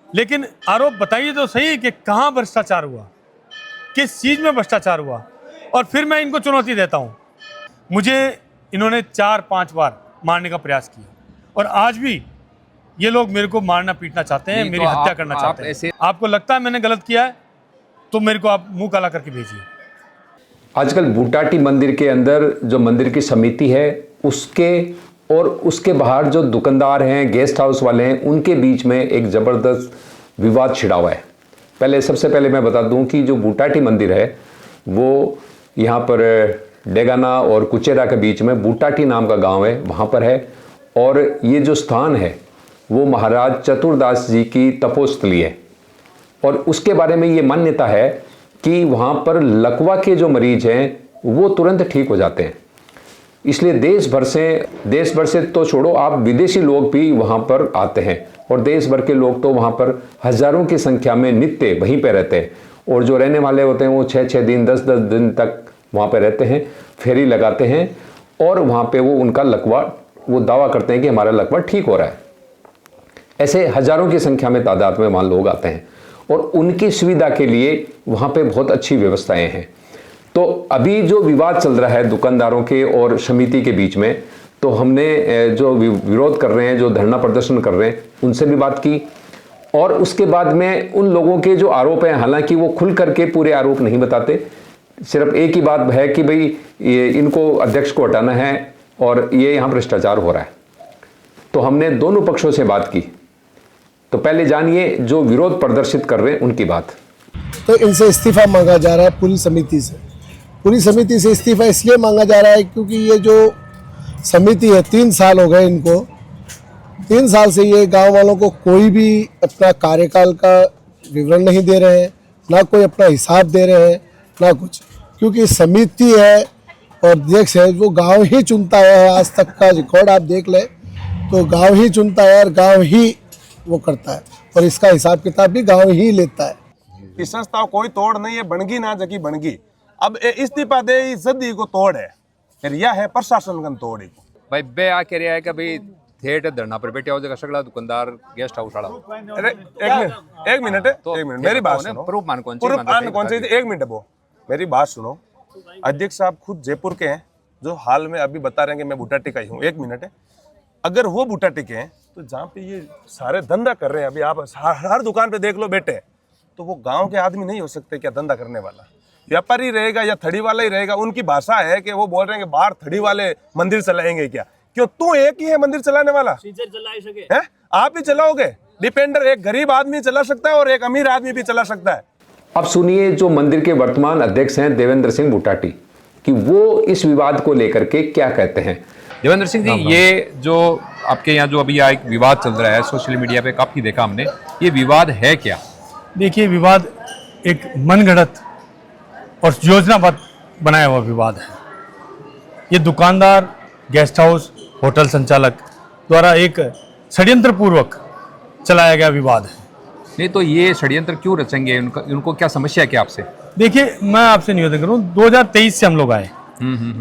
लेकिन आरोप बताइए तो सही कि कहाँ भ्रष्टाचार हुआ, किस चीज़ में भ्रष्टाचार हुआ। और फिर मैं इनको चुनौती देता हूँ। मुझे इन्होंने 4-5 बार मारने का प्रयास किया और आज भी ये लोग मेरे को मारना पीटना चाहते हैं, मेरी हत्या करना चाहते हैं। आपको लगता है मैंने गलत किया है तो मेरे को आप मुंह काला करके भेजिए। आजकल बूटाटी मंदिर के अंदर जो मंदिर की समिति है उसके और उसके बाहर जो दुकानदार हैं, गेस्ट हाउस वाले हैं, उनके बीच में एक ज़बरदस्त विवाद छिड़ा हुआ है। सबसे पहले मैं बता दूं कि जो बूटाटी मंदिर है वो यहाँ पर डेगाना और कुचेरा के बीच में बूटाटी नाम का गांव है, वहाँ पर है। और ये जो स्थान है वो महाराज चतुरदास जी की तपोस्थली है और उसके बारे में ये मान्यता है कि वहाँ पर लकवा के जो मरीज हैं वो तुरंत ठीक हो जाते हैं। इसलिए देश भर से तो छोड़ो, आप विदेशी लोग भी वहाँ पर आते हैं और देश भर के लोग तो वहाँ पर हज़ारों की संख्या में नित्य वहीं पे रहते हैं। और जो रहने वाले होते हैं वो 6-6 दिन 10-10 दिन तक वहाँ पे रहते हैं, फेरी लगाते हैं और वहाँ पे वो उनका लकवा, वो दावा करते हैं कि हमारा लकवा ठीक हो रहा है। ऐसे हज़ारों की संख्या में तादाद में वहाँ लोग आते हैं और उनकी सुविधा के लिए वहाँ पे बहुत अच्छी व्यवस्थाएं हैं। तो अभी जो विवाद चल रहा है दुकानदारों के और समिति के बीच में, तो हमने जो विरोध कर रहे हैं, जो धरना प्रदर्शन कर रहे हैं, उनसे भी बात की। और उसके बाद में उन लोगों के जो आरोप हैं, हालांकि वो खुल करके पूरे आरोप नहीं बताते, सिर्फ एक ही बात है कि भाई इनको अध्यक्ष को हटाना है और ये यहाँ भ्रष्टाचार हो रहा है। तो हमने दोनों पक्षों से बात की। तो पहले जानिए जो विरोध प्रदर्शित कर रहे हैं उनकी बात। तो इनसे इस्तीफा मांगा जा रहा है पूरी समिति से। पूरी समिति से इस्तीफा इसलिए मांगा जा रहा है क्योंकि ये जो समिति है 3 साल हो गए इनको, 3 साल से ये गांव वालों को कोई भी अपना कार्यकाल का विवरण नहीं दे रहे हैं, ना कोई अपना हिसाब दे रहे हैं, ना कुछ। क्योंकि समिति है और अध्यक्ष है वो गांव ही चुनता है। आज तक का रिकॉर्ड आप देख ले तो गांव ही चुनता है और गांव ही वो करता है और इसका हिसाब किताब भी गांव ही लेता है। इस संस्था कोई तोड़ नहीं है, बनगी ना जगी बनगी। अब इस्तीफा दे जदी को तोड़ है, रिया है प्रशासन का तोड़ को। भाई बे आके रिया है कि भाई थेट धरना पर बैठे हो जगह सगला दुकानदार गेस्ट हाउस वाला। एक मिनट मेरी बात सुनो। प्रूफ मान कौन सी एक मिनट वो मेरी बात सुनो। अध्यक्ष साहब खुद जयपुर के हैं, जो हाल में अभी बता रहे हैं कि मैं बूटाटी का ही हूँ। 1 मिनट है, अगर वो बूटाटी के हैं तो जहाँ पे ये सारे धंधा कर रहे हैं, अभी आप हर दुकान पे देख लो बैठे, तो वो गांव के आदमी नहीं हो सकते क्या धंधा करने वाला? व्यापारी रहेगा या थड़ी वाला ही रहेगा। उनकी भाषा है कि वो बोल रहे हैं कि बाहर थड़ी वाले मंदिर चलाएंगे क्या? क्यों तू एक ही है मंदिर चलाने वाला? है आप ही चलाओगे? डिपेंडर एक गरीब आदमी चला सकता है और एक अमीर आदमी भी चला सकता है। अब सुनिए जो मंदिर के वर्तमान अध्यक्ष हैं देवेंद्र सिंह बूटाटी कि वो इस विवाद को लेकर के क्या कहते हैं। देवेंद्र सिंह जी, ये जो आपके यहाँ जो अभी एक विवाद चल रहा है सोशल मीडिया पे काफी देखा हमने, ये विवाद है क्या? देखिए, विवाद एक मनगढ़ंत और योजनाबद्ध बनाया हुआ विवाद है। ये दुकानदार, गेस्ट हाउस, होटल संचालक द्वारा एक षड्यंत्र पूर्वक चलाया गया विवाद है। नहीं तो ये षड्यंत्र क्यों रचेंगे? उनको क्या समस्या है क्या आपसे? देखिए, मैं आपसे निवेदन करूं, 2023 से हम लोग आए।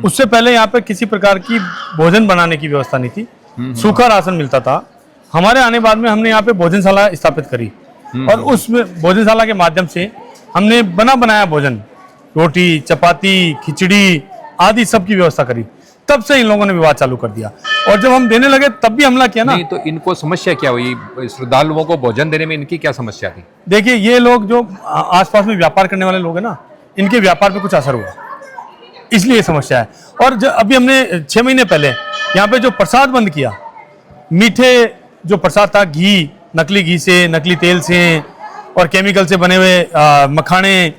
उससे पहले यहाँ पे किसी प्रकार की भोजन बनाने की व्यवस्था नहीं थी। सूखा राशन मिलता था। हमारे आने बाद में हमने यहाँ पे भोजनशाला स्थापित करी और उस भोजनशाला के माध्यम से हमने बना बनाया भोजन, रोटी, चपाती, खिचड़ी आदि सब की व्यवस्था करी। तब से इन लोगों ने विवाद चालू कर दिया और जब हम देने लगे तब भी हमला किया ना। नहीं तो इनको समस्या क्या हुई? श्रद्धालुओं को भोजन देने में इनकी क्या समस्या थी? देखिए, ये लोग जो आसपास में व्यापार करने वाले लोग हैं ना, इनके व्यापार पे कुछ असर हुआ, इसलिए समस्या है। और अभी हमने 6 महीने पहले यहाँ पे जो प्रसाद बंद किया, मीठे जो प्रसाद था, घी, नकली घी से, नकली तेल से और केमिकल से बने हुए मखाने,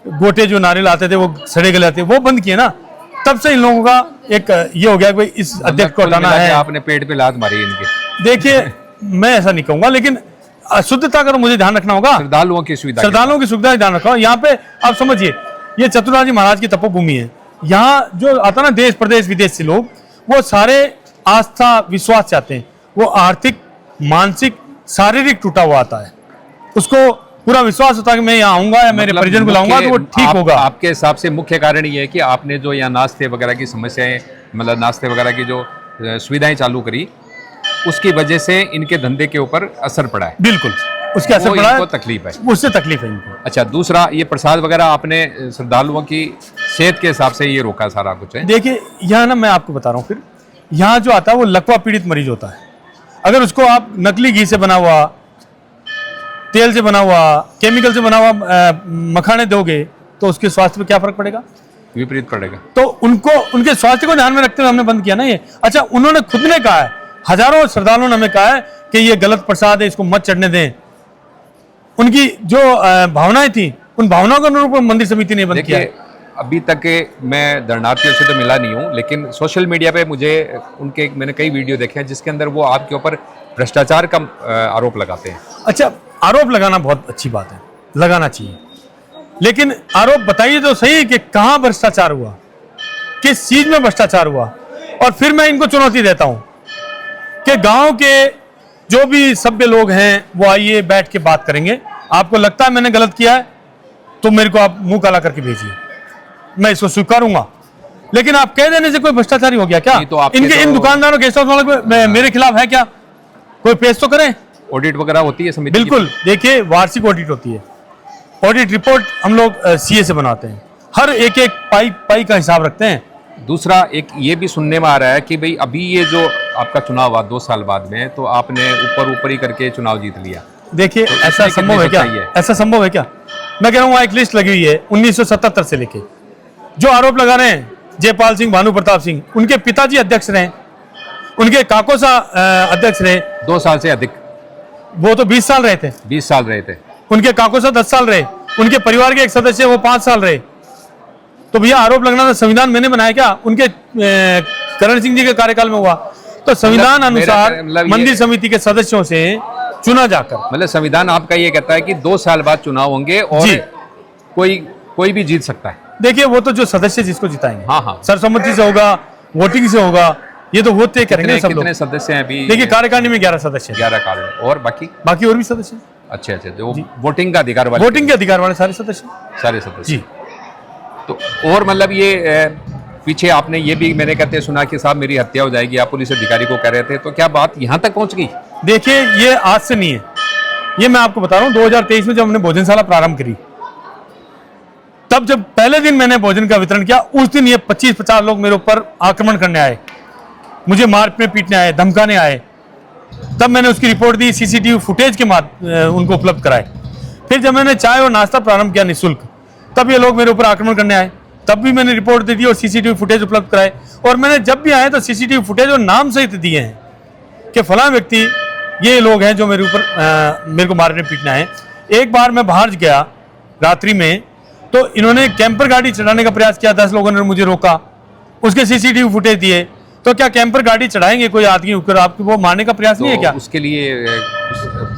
गोटे जो नारियल आते थे वो सड़े गले आते, वो बंद किए ना। तब से इन लोगों का एक ये हो गया कि भाई इस अध्यक्ष को हटाना है। आपने पेट पे लात मारी इनके। देखिए, मैं ऐसा नहीं कहूंगा, लेकिन शुद्धता का मुझे ध्यान रखना होगा। श्रद्धालुओं की सुविधा का ध्यान रखना। यहाँ पे आप समझिए, ये चतुरदास जी महाराज की तपोभूमि है। यहाँ जो आता ना देश प्रदेश विदेश से लोग, वो सारे आस्था विश्वास चाहते हैं। वो आर्थिक, मानसिक, शारीरिक टूटा हुआ आता है, उसको पूरा विश्वास होता है कि मैं यहाँ आऊंगा या मेरे परिजन को लाऊंगा तो वो ठीक होगा। आपके हिसाब से मुख्य कारण ये है कि आपने जो यहाँ नाश्ते वगैरह की समस्याएं, मतलब नाश्ते वगैरह की जो सुविधाएं चालू करी, उसकी वजह से इनके धंधे के ऊपर असर पड़ा है। बिल्कुल। उसके असर वो पड़ा इनको है, तकलीफ है। उससे तकलीफ है इनको। अच्छा, दूसरा ये प्रसाद वगैरह आपने श्रद्धालुओं की सेहत के हिसाब से ये रोका सारा कुछ है? देखिए यहाँ ना मैं आपको बता रहा हूँ, फिर यहाँ जो आता है वो लकवा पीड़ित मरीज होता है। अगर उसको आप नकली घी से बना हुआ, तेल से बना हुआ, केमिकल से बना हुआ मखाने दोगे तो उसके स्वास्थ्य पे क्या फर्क पड़ेगा? विपरीत पड़ेगा। तो उनको, उनके स्वास्थ्य को ध्यान में रखते हुए हमने बंद किया ना ये। अच्छा, उन्होंने खुद ने कहा है, हजारों श्रद्धालुओं ने हमें कहा है कि ये गलत प्रसाद है, इसको मत चढ़ने दें। उनकी जो भावनाएं थी, उन भावनाओं के अनुरूप मंदिर समिति ने बंद किया देखिए, है। अभी तक मैं दर्शनार्थियों से तो मिला नहीं हूँ, लेकिन सोशल मीडिया पे मुझे उनके मैंने कई वीडियो देखे हैं जिसके अंदर वो आपके ऊपर भ्रष्टाचार का आरोप लगाते हैं। अच्छा, आरोप लगाना बहुत अच्छी बात है, लगाना चाहिए, लेकिन आरोप बताइए तो सही कि कहाँ भ्रष्टाचार हुआ, किस चीज में भ्रष्टाचार हुआ। और फिर मैं इनको चुनौती देता हूं कि गांव के जो भी सभ्य लोग हैं वो आइए, बैठ के बात करेंगे। आपको लगता है मैंने गलत किया है तो मेरे को आप मुंह काला करके भेजिए, मैं इसको स्वीकारूंगा। लेकिन आप कह देने से कोई भ्रष्टाचारी हो गया क्या? नहीं तो आपके इनके इन तो- दुकानदारों, गेस्ट हाउस वालों को मेरे खिलाफ है क्या? कोई पेश तो करें। ऑडिट वगैरह होती है समिति की? बिल्कुल, देखिए वार्षिक ऑडिट होती है। ऑडिट रिपोर्ट हम लोग सीए से बनाते हैं, हर एक एक पाई का हिसाब रखते हैं। दूसरा एक ये भी सुनने में आ रहा है कि भाई अभी ये जो आपका चुनाव हुआ 2 साल बाद में, तो आपने ऊपर ही करके चुनाव जीत लिया। देखिए तो ऐसा इसमें संभव है कितनी क्या? सच्चाई है? ऐसा संभव है क्या? मैं कह रहा हूँ वहाँ एक लिस्ट लगी हुई है 1977 से लेके, जो आरोप लगा रहे हैं जयपाल सिंह, भानु प्रताप सिंह, उनके पिताजी अध्यक्ष रहे, उनके काकोसा अध्यक्ष रहे। 2 साल से अधिक? वो तो 20 साल रहे थे। 20 साल रहे थे। उनके काकोसा 10 साल रहे, उनके परिवार के एक सदस्य वो 5 साल रहे। तो भैया आरोप लगना तो संविधान मैंने बनाया क्या? उनके करण सिंह जी के कार्यकाल में हुआ। तो संविधान मतलब अनुसार मतलब ये- मंदिर समिति के सदस्यों से चुना जाकर, मतलब संविधान आपका ये कहता है कि 2 साल बाद चुनाव होंगे और जी। कोई भी जीत सकता है। देखिए वो तो जो सदस्य जिसको जिताएंगे, हाँ, हाँ। सर्वसम्मति से होगा, वोटिंग से होगा, ये तो वो तय करेंगे सब लोग। कितने सदस्य हैं अभी? देखिए कार्यकारिणी में 11 सदस्य हैं। 11 कार्य और बाकी और भी सदस्य हैं। अच्छे जो वोटिंग का अधिकार वाले वोटिंग के अधिकार वाले सारे सदस्य हैं। सारे सदस्य। जी। तो और मतलब ये पीछे आपने ये भी मैंने कहते सुना कि साहब मेरी हत्या हो जाएगी, आप पुलिस अधिकारी को कह रहे थे, तो क्या बात यहाँ तक पहुंच गई? देखिए ये आज से नहीं है, ये मैं आपको बता रहा हूँ 2023 में जब हमने भोजनशाला प्रारंभ करी, तब जब पहले दिन मैंने भोजन का वितरण किया, उस दिन ये 25-50 लोग मेरे ऊपर आक्रमण करने आए, मुझे मारने पीटने आए, धमकाने आए। तब मैंने उसकी रिपोर्ट दी, सीसीटीवी फुटेज के उनको उपलब्ध कराए। फिर जब मैंने चाय और नाश्ता प्रारंभ किया निःशुल्क, तब ये लोग मेरे ऊपर आक्रमण करने आए, तब भी मैंने रिपोर्ट दे दी और सीसीटीवी फुटेज उपलब्ध कराए। और मैंने जब भी आए तो सीसीटीवी फुटेज और नाम सहित दिए हैं कि फलां व्यक्ति ये लोग हैं जो मेरे ऊपर मेरे को मारने पीटने आए। एक बार मैं बाहर गया रात्रि में, तो इन्होंने कैंपर गाड़ी चढ़ाने का प्रयास किया, 10 लोगों ने मुझे रोका, उसके सीसीटीवी फुटेज दिए। तो क्या कैंपर गाड़ी चढ़ाएंगे कोई आदमी ऊपर, आपको वो मारने का प्रयास नहीं है क्या? उसके लिए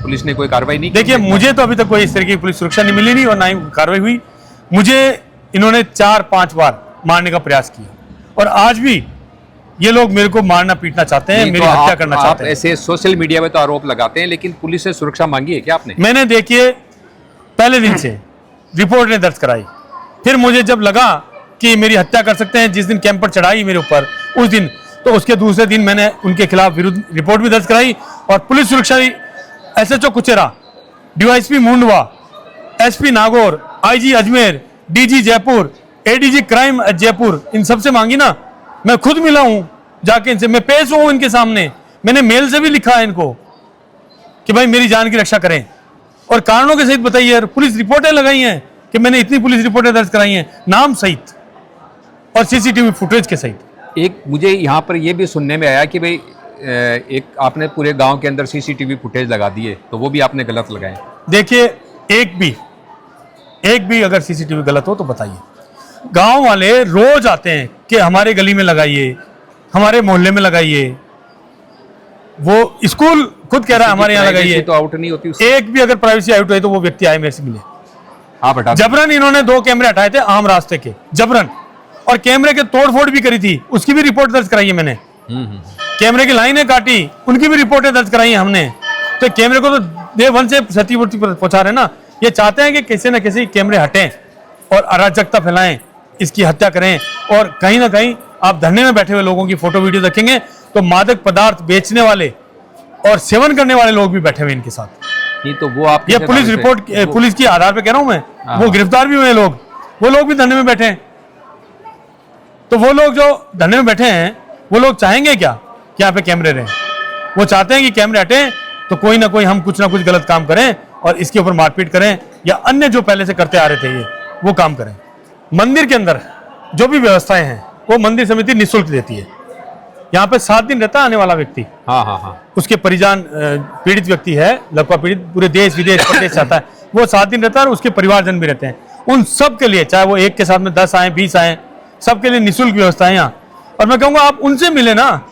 पुलिस ने कोई कार्रवाई नहीं की? देखिए मुझे तो अभी तक कोई इस तरह की पुलिस सुरक्षा नहीं मिली, नहीं और ना ही कार्रवाई हुई। मुझे इन्होंने 4-5 बार मारने का प्रयास किया और आज भी ये लोग मेरे को मारना पीटना चाहते हैं, नहीं, मेरी तो हत्या आप करना चाहते हैं। ऐसे सोशल मीडिया में तो आरोप लगाते हैं, लेकिन पुलिस से सुरक्षा मांगी है क्या आपने? मैंने देखिए पहले दिन से रिपोर्ट ने दर्ज कराई, फिर मुझे जब लगा कि मेरी हत्या कर सकते हैं, जिस दिन कैंपर चढ़ाई मेरे ऊपर उस दिन, तो उसके दूसरे दिन मैंने उनके खिलाफ विरुद्ध रिपोर्ट भी दर्ज कराई और पुलिस सुरक्षा SHO Kuchera, DYSP Mundwa, SP Nagaur, IG Ajmer, DG Jaipur, ADG crime Jaipur, इन सबसे मांगी ना। मैं खुद मिला हूं जाके इनसे, मैं पेश हूं इनके सामने, मैंने मेल से भी लिखा है इनको कि भाई मेरी जान की रक्षा करें और कारणों के सहित बताइए। पुलिस रिपोर्टें लगाई हैं कि मैंने इतनी पुलिस रिपोर्टें दर्ज कराई हैं नाम सहित और सीसीटीवी फुटेज के सहित। एक मुझे यहाँ पर यह भी सुनने में आया कि भाई एक आपने पूरे गांव के अंदर सीसीटीवी फुटेज लगा दिए, तो वो भी आपने गलत लगाए। देखिए एक भी अगर सीसीटीवी गलत हो तो बताइए। गांव वाले रोज आते हैं कि हमारे गली में लगाइए, हमारे मोहल्ले में लगाइए, वो स्कूल खुद कह रहा है हमारे यहाँ लगाइए। तो आउट नहीं होती उससे? एक भी अगर प्राइवेसी आउट हुई तो वो व्यक्ति आए मेरे से मिले। हाँ बेटा, जबरन इन्होंने 2 कैमरे हटाए थे आम रास्ते के, जबरन, और कैमरे के तोड़फोड़ भी करी थी, उसकी भी रिपोर्ट दर्ज कराई है मैंने। कैमरे की लाइनें काटी, उनकी भी रिपोर्टें दर्ज कराई है हमने। तो कैमरे को तो डे 1 से क्षतिपूर्ति पहुंचा रहे ना। ये चाहते हैं कि किसी न किसी कैमरे हटें और अराजकता फैलाएं, इसकी हत्या करें। और कहीं ना कहीं आप धरने में बैठे हुए लोगों की फोटो वीडियो देखेंगे तो मादक पदार्थ बेचने वाले और सेवन करने वाले लोग भी बैठे हुए इनके साथ। नहीं तो वो आप ये पुलिस रिपोर्ट पुलिस की आधार पे कह रहा हूं मैं, वो गिरफ्तार भी हुए लोग, वो लोग भी धरने में बैठे हैं। तो वो लोग जो धरने में बैठे हैं वो लोग चाहेंगे क्या कि यहाँ पे कैमरे रहें? वो चाहते हैं कि कैमरे हटें तो कोई ना कोई हम कुछ ना कुछ गलत काम करें और इसके ऊपर मारपीट करें या अन्य जो पहले से करते आ रहे थे ये वो काम करें। मंदिर के अंदर जो भी व्यवस्थाएं हैं वो मंदिर समिति निःशुल्क देती है। यहाँ पे 7 दिन रहता है आने वाला व्यक्ति, हाँ, उसके परिजन पीड़ित व्यक्ति है, लकवा पीड़ित पूरे देश विदेश प्रदेश से आता है, वो 7 दिन रहता है और उसके परिवारजन भी रहते हैं। उन सब के लिए, चाहे वो एक के साथ में 10 आए 20 आए, सबके लिए निःशुल्क व्यवस्था है यहाँ। और मैं कहूँगा आप उनसे मिले ना,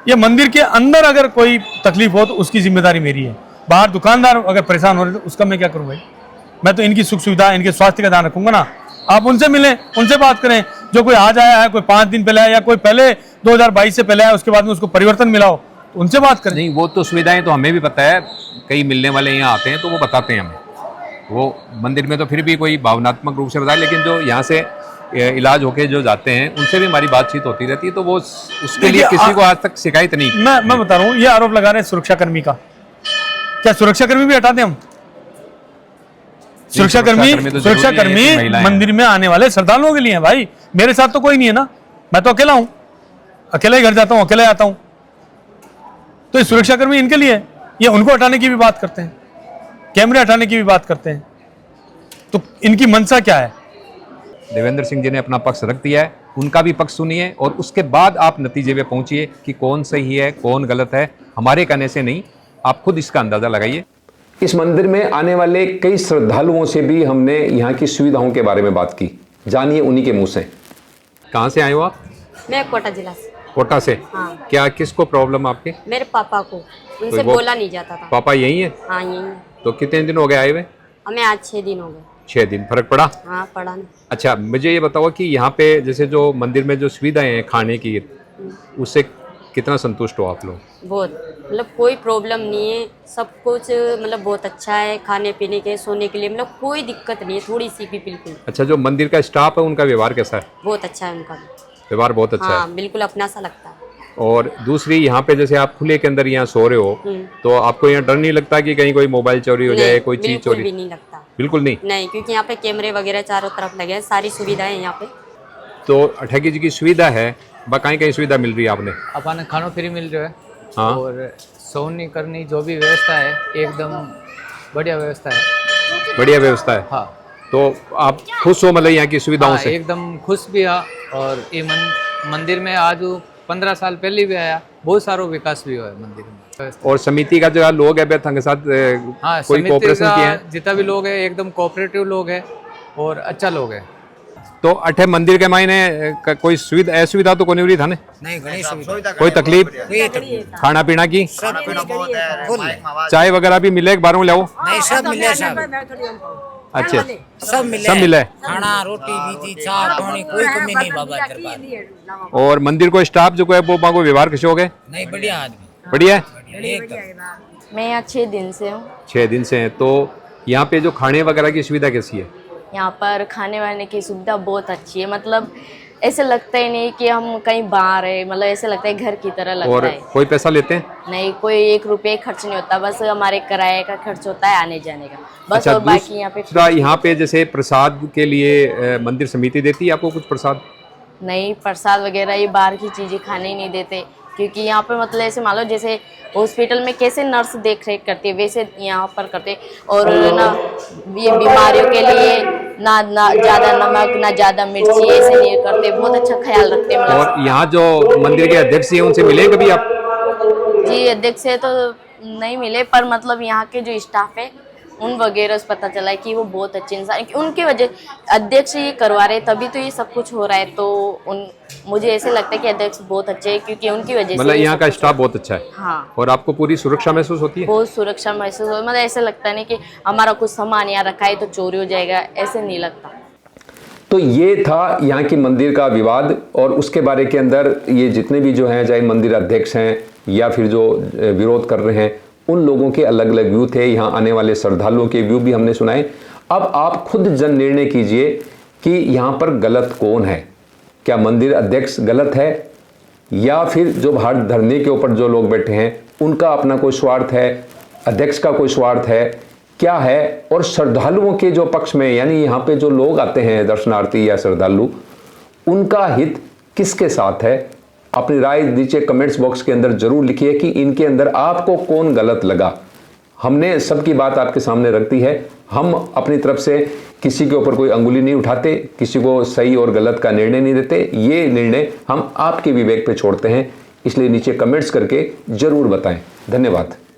ये मंदिर के अंदर अगर कोई तकलीफ हो तो उसकी जिम्मेदारी मेरी है। बाहर दुकानदार अगर परेशान हो रहे तो उसका मैं क्या करूँ भाई? मैं तो इनकी सुख सुविधा, इनके स्वास्थ्य का ध्यान रखूंगा ना। आप उनसे मिलें, उनसे बात करें। जो कोई आज आया है, कोई 5 दिन पहले आया या कोई पहले 2022 से पहले आया, उसके बाद में उसको परिवर्तन मिला हो तो उनसे बात करें। नहीं वो तो सुविधाएं तो हमें भी पता है, कई मिलने वाले यहाँ आते हैं तो वो बताते हैं हमें। वो मंदिर में तो फिर भी कोई भावनात्मक रूप से बताए, लेकिन जो यहाँ से इलाज होके जो जाते हैं उनसे भी हमारी बातचीत होती रहती है, तो वो उसके लिए किसी को आज तक शिकायत नहीं। मैं बता रहा हूँ, ये आरोप लगा रहे हैं सुरक्षाकर्मी का। क्या सुरक्षाकर्मी भी हटा दें हम? सुरक्षाकर्मी मंदिर में आने वाले श्रद्धालुओं के लिए है भाई। मेरे साथ तो कोई नहीं है ना, मैं तो अकेला हूं, अकेले ही घर जाता हूं, अकेले आता हूं। तो ये सुरक्षाकर्मी इनके लिए है, ये उनको हटाने की भी बात करते हैं, कैमरे हटाने की भी बात करते हैं। तो इनकी मंशा क्या है? देवेंद्र सिंह जी ने अपना पक्ष रख दिया है, उनका भी पक्ष सुनिए और उसके बाद आप नतीजे पे पहुंचिए कि कौन सही है कौन गलत है। हमारे कहने से नहीं, आप खुद इसका अंदाजा लगाइए। इस मंदिर में आने वाले कई श्रद्धालुओं से भी हमने यहाँ की सुविधाओं के बारे में बात की, जानिए उन्हीं के मुंह से। कहाँ से आए हो आप? मैं कोटा जिला से। कोटा से? हाँ। क्या किसको प्रॉब्लम आपके? मेरे पापा को, उनसे बोला नहीं जाता था। पापा यही है? हाँ यही है। तो कितने दिन हो गए आए हुए? हमें आज 6 दिन हो गए। 6 दिन। फर्क पड़ा? हाँ पड़ा नहीं। अच्छा, मुझे ये बताओ कि यहाँ पे जैसे जो मंदिर में जो सुविधाएं हैं खाने की, उससे कितना संतुष्ट हो आप लोग? बहुत, मतलब कोई प्रॉब्लम नहीं है, सब कुछ मतलब बहुत अच्छा है। खाने पीने के, सोने के लिए मतलब कोई दिक्कत नहीं है, थोड़ी सी भी बिल्कुल। अच्छा, जो मंदिर का स्टाफ है उनका व्यवहार कैसा है? बहुत अच्छा है उनका व्यवहार बहुत अच्छा हाँ, है। बिल्कुल अपना सा लगता है। और दूसरी, यहाँ पे जैसे आप खुले के अंदर यहाँ सो रहे हो, तो आपको यहाँ डर नहीं लगता कि कहीं कोई मोबाइल चोरी हो जाए, कोई चीज चोरी? भी नहीं लगता। बिल्कुल नहीं? नहीं, क्योंकि यहाँ पे कैमरे वगैरह चारों तरफ लगे हैं, सारी सुविधाएं हैं यहाँ पे। तो ठगी जी की सुविधा है, कहीं कहीं सुविधा मिल रही है आपने? अपन खाना फ्री मिल रहा है। हाँ। और सोने करनी जो भी व्यवस्था है एकदम बढ़िया व्यवस्था है। बढ़िया व्यवस्था है। हाँ। तो आप खुश हो मतलब यहाँ की सुविधाओं से? एकदम खुश भी है। और ये मंदिर में आज 15 साल पहले भी आया, बहुत सारा विकास भी हुआ है मंदिर में। और समिति का जो लोग है के साथ हाँ, कोई कोऑपरेशन किया है? जितना भी लोग है एकदम कोऑपरेटिव लोग है और अच्छा लोग है। तो अठे मंदिर के मायने कोई सुविधा असुविधा तो कोनी हो रही था ने? नहीं, घणी सुविधा। कोई तकलीफ? खाना पीना की? चाय वगैरह भी मिले? एक बार में लाओ? नहीं, सब मिले सब। अच्छा, सब मिले। सब मिले? खाना, रोटी, बीती, चाय, पानी, कोई कमी नहीं बाबा दरबार। और मंदिर को स्टाफ जो है वो मांगो व्यवहार कैसे हो गए? नहीं, बढ़िया आदमी। बढ़िया है? मैं यहाँ 6 दिन से हूँ। 6 दिन से हैं। तो यहाँ पे जो खाने वगैरह की सुविधा कैसी है? यहाँ पर खाने वाने की सुविधा बहुत अच्छी है। मतलब ऐसे लगता ही नहीं कि हम कहीं बाहर है, मतलब ऐसे लगता है घर की तरह लगता और है। कोई पैसा लेते हैं? नहीं, कोई 1 रुपये खर्च नहीं होता, बस हमारे किराए का खर्च होता है आने जाने का बस। अच्छा, और बाकी यहाँ पे यहाँ पे जैसे प्रसाद के लिए मंदिर समिति देती है आपको कुछ प्रसाद? नहीं, प्रसाद वगैरह ये बाहर की चीज़ें खाने ही नहीं देते, क्योंकि यहाँ पे मतलब ऐसे मान लो जैसे हॉस्पिटल में कैसे नर्स देख रेख करती है वैसे यहाँ पर करते। और ना ये बीमारियों के लिए ना ज़्यादा नमक ना ज़्यादा मिर्ची ऐसे नहीं करते, बहुत अच्छा ख्याल रखते हैं। मतलब और यहाँ जो मंदिर के अध्यक्ष हैं उनसे मिले कभी आप? जी, अध्यक्ष से तो नहीं मिले, पर मतलब यहाँ के जो स्टाफ है उन वगैरह से पता चला है कि वो बहुत अच्छे इंसान है। उनकी वजह अध्यक्ष ये करवा रहे तभी तो ये सब कुछ हो रहा है। तो मुझे ऐसे लगता है कि अध्यक्ष बहुत अच्छे हैं, क्योंकि उनकी वजह से मतलब यहाँ का स्टाफ बहुत अच्छा है। हाँ। और आपको पूरी सुरक्षा महसूस होती है? बहुत सुरक्षा महसूस हो, मतलब ऐसे लगता नहीं कि हमारा कुछ सामान यहाँ रखा है तो चोरी हो जाएगा, ऐसे नहीं लगता। तो ये था यहाँ की मंदिर का विवाद। और उसके बारे के अंदर ये जितने भी जो हैं, चाहे मंदिर अध्यक्ष हैं या फिर जो विरोध कर रहे हैं, उन लोगों के अलग अलग व्यू थे। यहाँ आने वाले श्रद्धालुओं के व्यू भी हमने सुनाए। अब आप खुद जन निर्णय कीजिए कि यहाँ पर गलत कौन है। क्या मंदिर अध्यक्ष गलत है या फिर जो बाहर धरने के ऊपर जो लोग बैठे हैं उनका अपना कोई स्वार्थ है, अध्यक्ष का कोई स्वार्थ है, क्या है, और श्रद्धालुओं के जो पक्ष में, यानी यहाँ पे जो लोग आते हैं दर्शनार्थी या श्रद्धालु, उनका हित किसके साथ है? अपनी राय नीचे कमेंट्स बॉक्स के अंदर जरूर लिखिए कि इनके अंदर आपको कौन गलत लगा। हमने सबकी बात आपके सामने रख दी है। हम अपनी तरफ से किसी के ऊपर कोई अंगुली नहीं उठाते, किसी को सही और गलत का निर्णय नहीं देते। ये निर्णय हम आपके विवेक पे छोड़ते हैं, इसलिए नीचे कमेंट्स करके जरूर बताएं। धन्यवाद।